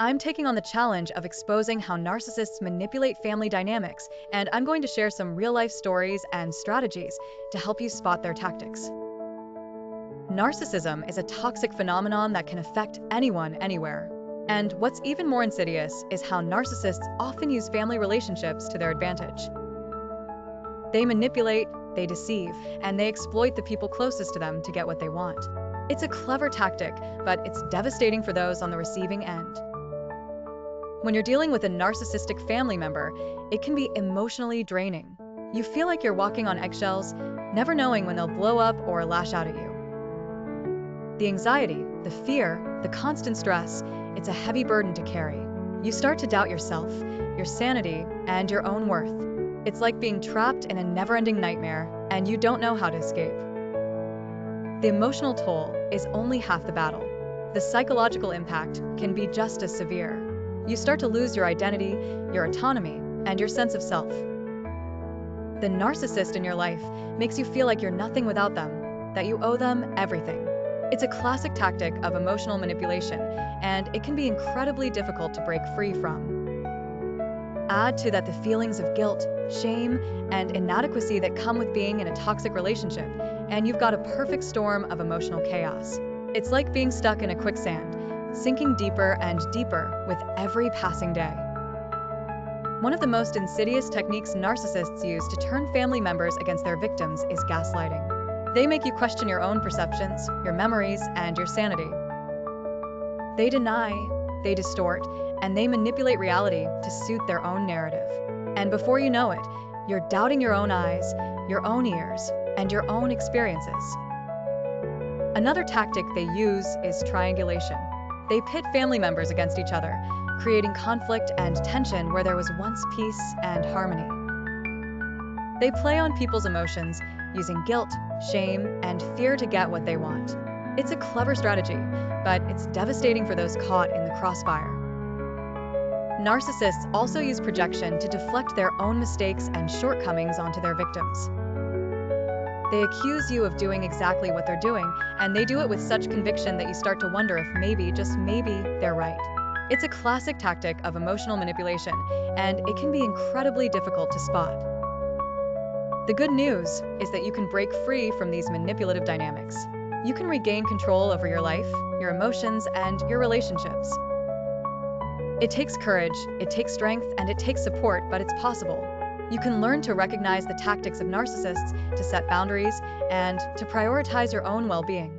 I'm taking on the challenge of exposing how narcissists manipulate family dynamics, and I'm going to share some real-life stories and strategies to help you spot their tactics. Narcissism is a toxic phenomenon that can affect anyone, anywhere. And what's even more insidious is how narcissists often use family relationships to their advantage. They manipulate, they deceive, and they exploit the people closest to them to get what they want. It's a clever tactic, but it's devastating for those on the receiving end. When you're dealing with a narcissistic family member, it can be emotionally draining. You feel like you're walking on eggshells, never knowing when they'll blow up or lash out at you. The anxiety, the fear, the constant stress, it's a heavy burden to carry. You start to doubt yourself, your sanity, and your own worth. It's like being trapped in a never-ending nightmare, and you don't know how to escape. The emotional toll is only half the battle. The psychological impact can be just as severe. You start to lose your identity, your autonomy, and your sense of self. The narcissist in your life makes you feel like you're nothing without them, that you owe them everything. It's a classic tactic of emotional manipulation, and it can be incredibly difficult to break free from. Add to that the feelings of guilt, shame, and inadequacy that come with being in a toxic relationship, and you've got a perfect storm of emotional chaos. It's like being stuck in a quicksand, sinking deeper and deeper with every passing day. One of the most insidious techniques narcissists use to turn family members against their victims is gaslighting. They make you question your own perceptions, your memories, and your sanity. They deny, they distort, and they manipulate reality to suit their own narrative. And before you know it, you're doubting your own eyes, your own ears, and your own experiences. Another tactic they use is triangulation. They pit family members against each other, creating conflict and tension where there was once peace and harmony. They play on people's emotions, using guilt, shame, and fear to get what they want. It's a clever strategy, but it's devastating for those caught in the crossfire. Narcissists also use projection to deflect their own mistakes and shortcomings onto their victims. They accuse you of doing exactly what they're doing, and they do it with such conviction that you start to wonder if maybe, just maybe, they're right. It's a classic tactic of emotional manipulation, and it can be incredibly difficult to spot. The good news is that you can break free from these manipulative dynamics. You can regain control over your life, your emotions, and your relationships. It takes courage, it takes strength, and it takes support, but it's possible. You can learn to recognize the tactics of narcissists, to set boundaries, and to prioritize your own well-being.